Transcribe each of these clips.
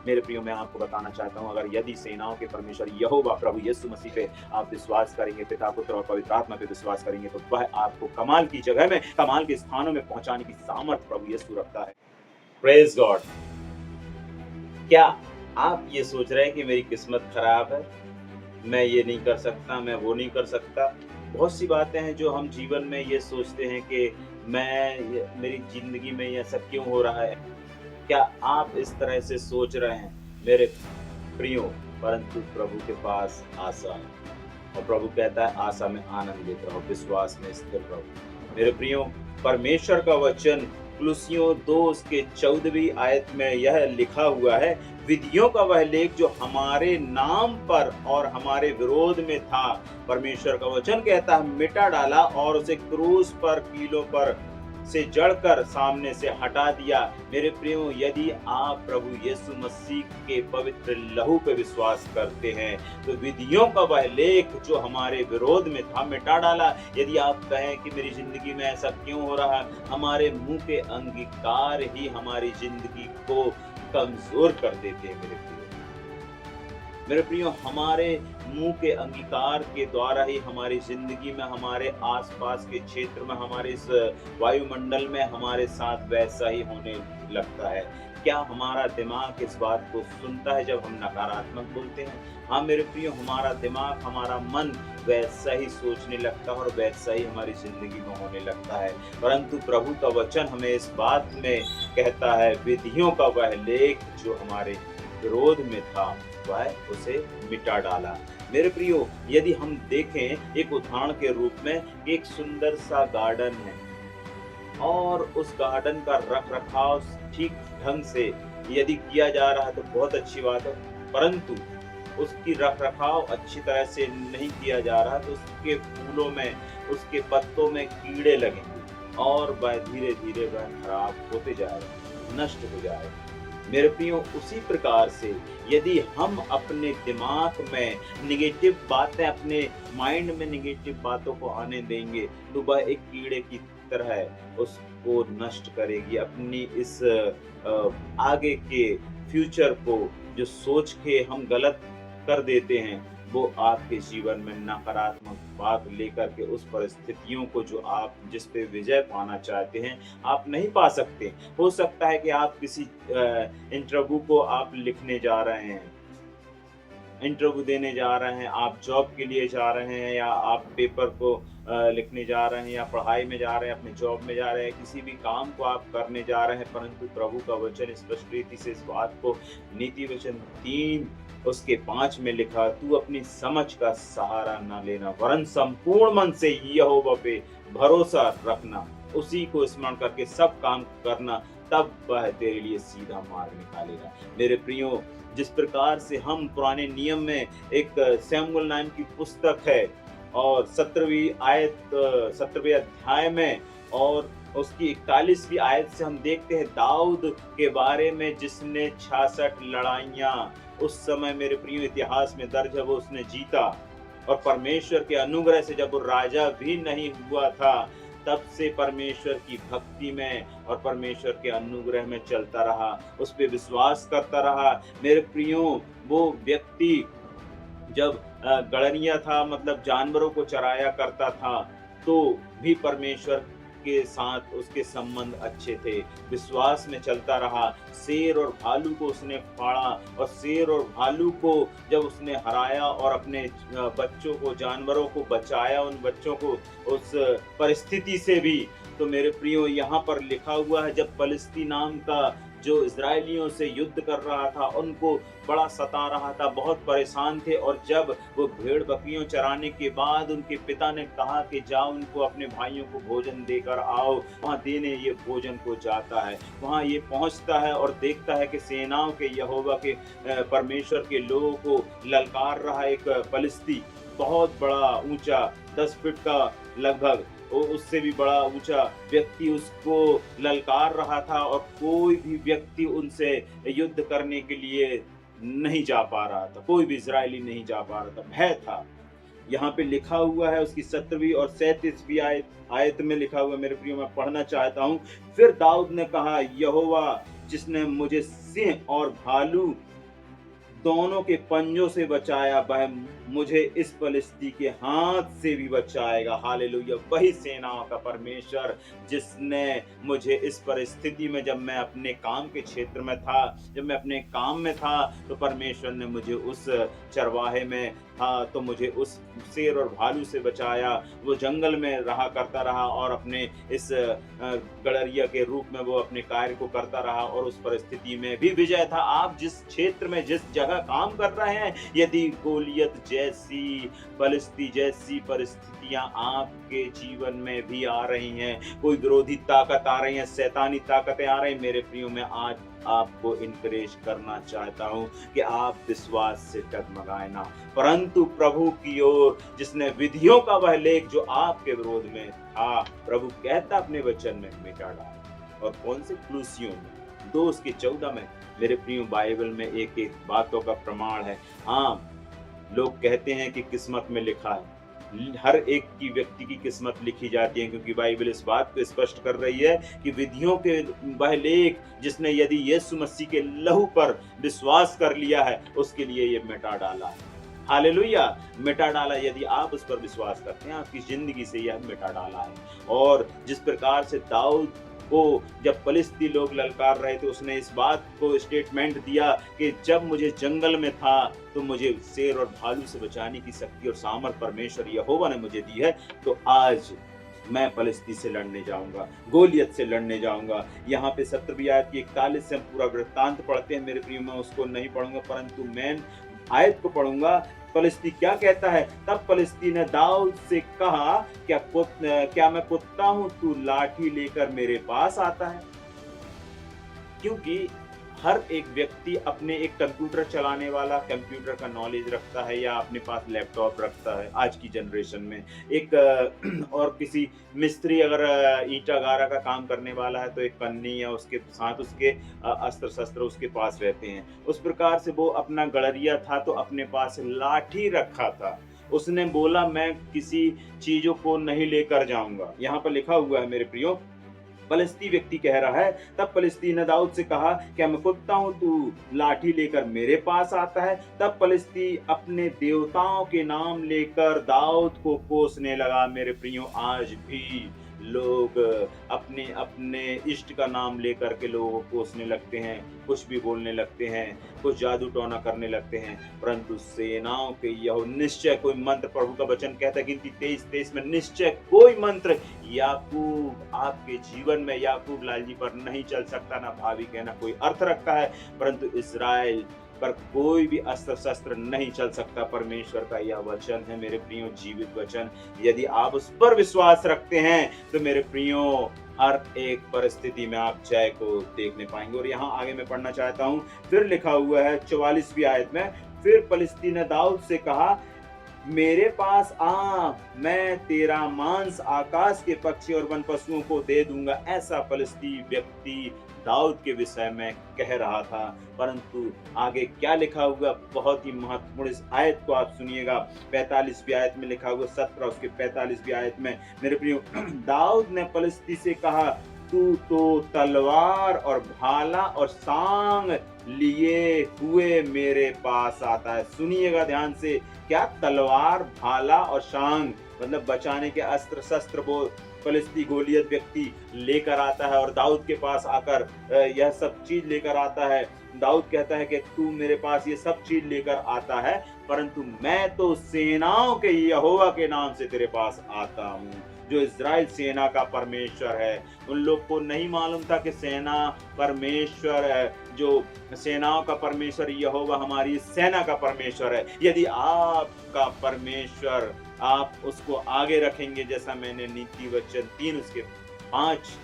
मेरे प्रियो, मैं आपको बताना चाहता हूँ, अगर यदि सेनाओं के परमेश्वर यहोवा प्रभु यीशु मसीह पे आप विश्वास करेंगे, पिता, पुत्र और पवित्र आत्मा पे विश्वास करेंगे, तो वह आपको कमाल की जगह में, कमाल के स्थानों में पहुँचाने की सामर्थ प्रभु यीशु रखता है। Praise God! क्या आप ये सोच रहे हैं कि मेरी किस्मत खराब है? मैं ये नहीं कर सकता, मैं वो नहीं कर सकता। बहुत सी बातें हैं जो हम जीवन में ये सोचते हैं कि मेरी ज़िंदगी में ये सब क्यों हो रहा है? क्या आप इस तरह से सोच रहे हैं? मेरे प्रियो, परंतु प्रभु के पास आशा है और प्रभु कहता है आशा में आनंदित रहो, विश्वास में स्थिर रहो। मेरे प्रियो, परमेश्वर का वचन कुलुस्सियों 2 उसके 14वीं आयत में यह लिखा हुआ है, विधियों का वह लेख जो हमारे नाम पर और हमारे विरोध में था, परमेश्वर का वचन कहता है मिटा डाला और उसे क्रूस पर, कीलों पर से जड़कर सामने से हटा दिया। मेरे प्रियो, यदि आप प्रभु यीशु मसीह के पवित्र लहू पे विश्वास करते हैं, तो विधियों का वह लेख जो हमारे विरोध में था मिटा डाला। यदि आप कहें कि मेरी जिंदगी में ऐसा क्यों हो रहा है, हमारे मुंह के अंगीकार ही हमारी जिंदगी को कमजोर कर देते हैं। मेरे प्रियो, हमारे मुंह के अंगीकार के द्वारा ही हमारी जिंदगी में, हमारे आसपास के क्षेत्र में, हमारे इस वायुमंडल में हमारे साथ वैसा ही होने लगता है। क्या हमारा दिमाग इस बात को सुनता है जब हम नकारात्मक बोलते हैं? हाँ मेरे प्रियो, हमारा दिमाग, हमारा मन वैसा ही सोचने लगता है और वैसा ही हमारी जिंदगी में होने लगता है। परंतु प्रभु का वचन हमें इस बात में कहता है, विधियों का वह लेख जो हमारे विरोध में था, वह उसे मिटा डाला। मेरे प्रियो, यदि हम देखें एक उदाहरण के रूप में, एक सुंदर सा गार्डन है और उस गार्डन का रख-रखाव ठीक ढंग से यदि किया जा रहा है तो बहुत अच्छी बात है, परंतु उसकी रख-रखाव अच्छी तरह से नहीं किया जा रहा तो उसके फूलों में, उसके पत्तों में कीड़े लगेंगे और वह धीरे-धीरे वह खराब होते जाएगा, नष्ट हो जाएगा। मेरे प्रियो, उसी प्रकार से यदि हम अपने दिमाग में नेगेटिव बातें, अपने माइंड में नेगेटिव बातों को आने देंगे, तो वह एक कीड़े की तरह उसको नष्ट करेगी। अपनी इस आगे के फ्यूचर को जो सोच के हम गलत कर देते हैं, वो आपके जीवन में नकारात्मक बात लेकर के उस परिस्थितियों को जो आप जिस पे विजय पाना चाहते हैं, आप नहीं पा सकते। हो सकता है कि आप किसी इंटरव्यू को आप लिखने जा रहे हैं, इंटरव्यू देने जा रहे हैं, आप जॉब के लिए जा रहे हैं या आप पेपर को लिखने जा रहे हैं या पढ़ाई में जा रहे हैं, अपने जॉब में जा रहे हैं, किसी भी काम को आप करने जा रहे हैं, परंतु प्रभु का वचन स्पष्ट रीति से इस बात को नीति वचन 3 उसके 5 में लिखा, तू अपनी समझ का सहारा न लेना, वरन संपूर्ण मन से यहोवा पे भरोसा रखना, उसी को स्मरण करके सब काम करना, तब वह तेरे लिए सीधा मार्ग निकालेगा। मेरे प्रियो, जिस प्रकार से हम पुराने नियम में एक शमूएल नाम की पुस्तक है और 17वें अध्याय में और उसकी 41वीं आयत से हम देखते हैं दाऊद के बारे में, जिसने 66 लड़ाइयाँ उस समय मेरे प्रिय इतिहास में दर्ज है, वो उसने जीता और परमेश्वर के अनुग्रह से जब वो राजा भी नहीं हुआ था, तब से परमेश्वर की भक्ति में और परमेश्वर के अनुग्रह में चलता रहा, उस पे विश्वास करता रहा। मेरे प्रियो, वो व्यक्ति जब गड़रिया था, मतलब जानवरों को चराया करता था, तो भी परमेश्वर के साथ उसके संबंध अच्छे थे, विश्वास में चलता रहा। शेर और भालू को उसने फाड़ा और शेर और भालू को जब उसने हराया और अपने बच्चों को, जानवरों को बचाया, उन बच्चों को उस परिस्थिति से भी, तो मेरे प्रियो, यहाँ पर लिखा हुआ है, जब फलिस्ती नाम का जो इजरायलियों से युद्ध कर रहा था, उनको बड़ा सता रहा था, बहुत परेशान थे, और जब वो भेड़ बकरियों चराने के बाद उनके पिता ने कहा कि जाओ उनको अपने भाइयों को भोजन देकर आओ, वहाँ देने ये भोजन को जाता है, वहाँ ये पहुँचता है और देखता है कि सेनाओं के यहोवा के परमेश्वर के लोगों को ललकार रहा एक फलिस्ती, बहुत बड़ा ऊंचा 10 फीट का लगभग, उससे भी बड़ा ऊंचा व्यक्ति उसको ललकार रहा था और कोई भी व्यक्ति उनसे युद्ध करने के लिए नहीं जा पा रहा था, कोई भी इजरायली नहीं जा पा रहा था, भय था। यहाँ पे लिखा हुआ है उसकी 17वीं और 37वीं आयत में लिखा हुआ, मेरे प्रियो, मैं पढ़ना चाहता हूँ। फिर दाऊद ने कहा, यहोवा जिसने मुझे सिंह और भालू दोनों के पंजों से बचाया, वह मुझे इस पलिश्ती के हाथ से भी बचाएगा। हालेलुया। वही सेनाओं का परमेश्वर जिसने मुझे इस परिस्थिति में, जब मैं अपने काम के क्षेत्र में था, जब मैं अपने काम में था, तो परमेश्वर ने मुझे उस चरवाहे में था तो मुझे उस शेर और भालू से बचाया। वो जंगल में रहा करता रहा और अपने इस गड़रिया के रूप में वो अपने कार्य को करता रहा और उस परिस्थिति में भी विजय था। आप जिस क्षेत्र में, जिस जगह काम कर रहे हैं, यदि गोलियत जैसी, पलिश्ती जैसी परिस्थितियां आपके जीवन में भी आ रही हैं, कोई विरोधी ताकत आ रही है, शैतानी ताकतें आ रही हैं, मेरे प्रियो में आज आपको इनकरेज करना चाहता हूं कि आप विश्वास से डगमगाए ना, परंतु प्रभु की ओर, जिसने विधियों का वह लेख जो आपके विरोध में था, प्रभु कहता अपने वचन में मिटा डाला। और कौन से? कुलुस्सियों में 2:14 में मेरे प्रियो बाइबल में एक एक बातों का प्रमाण है। हाँ, लोग कहते हैं कि किस्मत में लिखा है, हर एक की व्यक्ति की किस्मत लिखी जाती है, क्योंकि बाइबल इस बात को स्पष्ट कर रही है कि विधियों के वह लेख जिसने यदि यीशु मसीह के लहू पर विश्वास कर लिया है, उसके लिए ये मिटा डाला है। हालेलुया। मिटा डाला, यदि आप उस पर विश्वास करते हैं, आपकी जिंदगी से यह मिटा डाला है। और जिस प्रकार से दाऊद को जब फलिस्ती लोग ललकार रहे थे, उसने इस बात को स्टेटमेंट दिया कि जब मुझे जंगल में था तो मुझे शेर और भालू से बचाने की शक्ति और सामर्थ परमेश्वर यहोवा ने मुझे दी है, तो आज मैं फलिस्ती से लड़ने जाऊंगा, गोलियत से लड़ने जाऊंगा। यहाँ पे 17वीं आयत की 41 से हम पूरा वृत्तांत पढ़ते हैं मेरे प्रिय, मैं उसको नहीं पढ़ूंगा, परंतु मैं आयत को पढ़ूंगा। फलिस्ती क्या कहता है? तब फलिस्ती ने दाऊद से कहा, क्या मैं कुत्ता हूं, तू लाठी लेकर मेरे पास आता है? क्योंकि हर एक व्यक्ति अपने एक कंप्यूटर चलाने वाला कंप्यूटर का नॉलेज रखता है या अपने पास लैपटॉप रखता है आज की जनरेशन में। एक और किसी मिस्त्री अगर ईंटा गारा का काम करने वाला है तो एक पन्नी या उसके साथ उसके अस्त्र शस्त्र उसके पास रहते हैं। उस प्रकार से वो अपना गड़रिया था तो अपने पास लाठी रखा था। उसने बोला मैं किसी चीजों को नहीं लेकर जाऊंगा। यहाँ पर लिखा हुआ है मेरे प्रियो, फलिस्ती व्यक्ति कह रहा है, तब फलिस्ती ने दाऊद से कहा, क्या मैं कुत्ता हूं, तू लाठी लेकर मेरे पास आता है? तब फलिस्ती अपने देवताओं के नाम लेकर दाऊद को कोसने लगा। मेरे प्रियो, आज भी लोग अपने अपने इष्ट का नाम लेकर के लोगों को कोसने लगते हैं, कुछ भी बोलने लगते हैं, कुछ जादू टोना करने लगते हैं, परंतु सेनाओं के यहोवा निश्चय कोई मंत्र, प्रभु का वचन कहता है गिनती 23:23 में, निश्चय कोई मंत्र याकूब आपके जीवन में, याकूब लाल जी पर नहीं चल सकता। ना भावी कहना कोई अर्थ रखता है, परंतु इस्राएल पर कोई भी अस्त्र शस्त्र नहीं चल सकता। परमेश्वर का यह वचन है मेरे प्रियो, जीवित वचन। यदि आप उस पर विश्वास रखते हैं तो मेरे प्रियो हर एक परिस्थिति में आप जय को देखने पाएंगे। और यहाँ आगे मैं पढ़ना चाहता हूँ, फिर लिखा हुआ है 44वीं आयत में, फिर फलिस्ती ने दाऊद से कहा, मेरे पास आ, मैं तेरा मांस आकाश के पक्षी और वन पशुओं को दे दूंगा। ऐसा फलिस्ती व्यक्ति दाऊद के विषय में कह रहा था, परंतु आगे क्या लिखा हुआ, बहुत ही महत्वपूर्ण इस आयत को आप सुनिएगा। 45वीं आयत में लिखा हुआ, 17 उसके 45वीं आयत में मेरे प्रियो, दाऊद ने फलिस्ती से कहा, तू तो तलवार और भाला और सांग लिए हुए मेरे पास आता है। सुनिएगा ध्यान से, क्या तलवार, भाला और सांग मतलब बचाने के अस्त्र शस्त्र वो फलिस्ती गोलियत व्यक्ति लेकर आता है और दाऊद के पास आकर यह सब चीज लेकर आता है। दाऊद कहता है कि तू मेरे पास ये सब चीज लेकर आता है, परंतु मैं तो सेनाओं के यहोवा के नाम से तेरे पास आता हूँ, जो इज़राइल सेना का परमेश्वर है। उन लोग को नहीं मालूम था कि सेना परमेश्वर है, जो सेनाओं का परमेश्वर यहोवा हमारी सेना का परमेश्वर है। यदि आपका परमेश्वर, आप उसको आगे रखेंगे, जैसा मैंने नीति वचन 3 उसके 5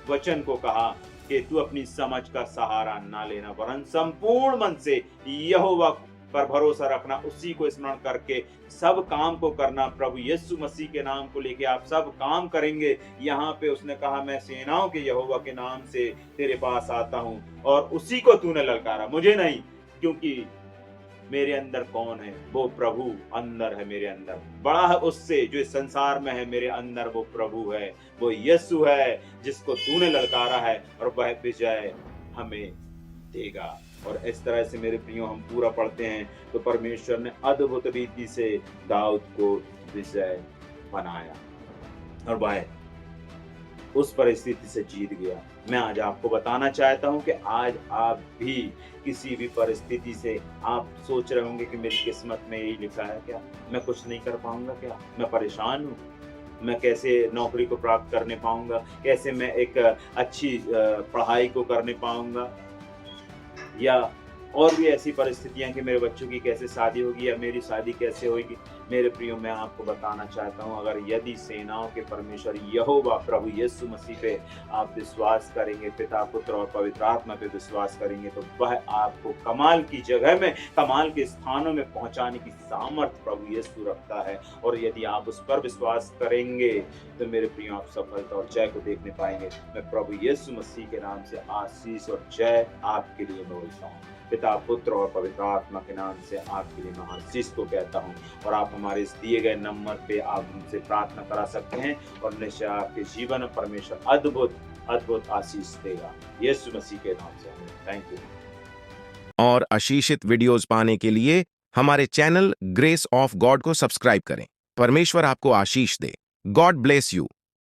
वचन को कहा कि तू अपनी समझ का सहारा ना लेना, वरन संपूर्ण मन से यहोवा पर भरोसा रखना, उसी को स्मरण करके सब काम को करना। प्रभु यीशु मसीह के नाम को लेके आप सब काम करेंगे। यहाँ पे उसने कहा, मैं सेनाओं के यहोवा के नाम से तेरे पास आता हूँ, और उसी को तूने ललकारा, मुझे नहीं, क्योंकि मेरे अंदर कौन है? वो प्रभु अंदर है मेरे अंदर, बड़ा है उससे जो इस संसार में है। मेरे अंदर वो प्रभु है, वो यीशु है जिसको तूने ललकारा है, और वह विजय हमें देगा। और इस तरह से मेरे प्रियो हम पूरा पढ़ते हैं तो परमेश्वर ने अद्भुत रीति से दाऊद को विजय बनाया और वह उस परिस्थिति से जीत गया। मैं आज आपको बताना चाहता हूँ कि आज आप भी किसी भी परिस्थिति से आप सोच रहे होंगे कि मेरी किस्मत में यही लिखा है क्या? मैं कुछ नहीं कर पाऊँगा क्या? मैं परेशान हूँ। मैं कैसे नौकरी को प्राप्त करने पाऊँगा? कैसे मैं एक अच्छी पढ़ाई को करने पाऊँगा? या और भी ऐसी परिस्थितियाँ कि मेरे बच्चों की कैसे शादी होगी या मेरी शादी कैसे होएगी। मेरे प्रियो मैं आपको बताना चाहता हूँ अगर यदि सेनाओं के परमेश्वर यहोवा प्रभु यीशु मसीह पे आप विश्वास करेंगे, पिता, पुत्र और पवित्र आत्मा पे विश्वास करेंगे तो वह आपको कमाल की जगह में, कमाल के स्थानों में पहुँचाने की सामर्थ प्रभु यीशु रखता है। और यदि आप उस पर विश्वास करेंगे तो मेरे प्रियो आप सफलता और जय को देखने पाएँगे। मैं प्रभु यीशु मसीह के नाम से आशीष और जय आपके लिए बोलता हूँ। पिता, पुत्र और पवित्र आत्मा के नाम से आपके लिए मैं आशीष को कहता हूँ और आप हमारे इस दिए गए नंबर पे आप हमसे प्रार्थना करा सकते हैं और निश्चय आपके जीवन में परमेश्वर अद्भुत अद्भुत आशीष देगा। यीशु मसीह के नाम से थैंक यू। और आशीषित वीडियोस पाने के लिए हमारे चैनल ग्रेस ऑफ गॉड को सब्सक्राइब करें। परमेश्वर आपको आशीष दे। God bless you.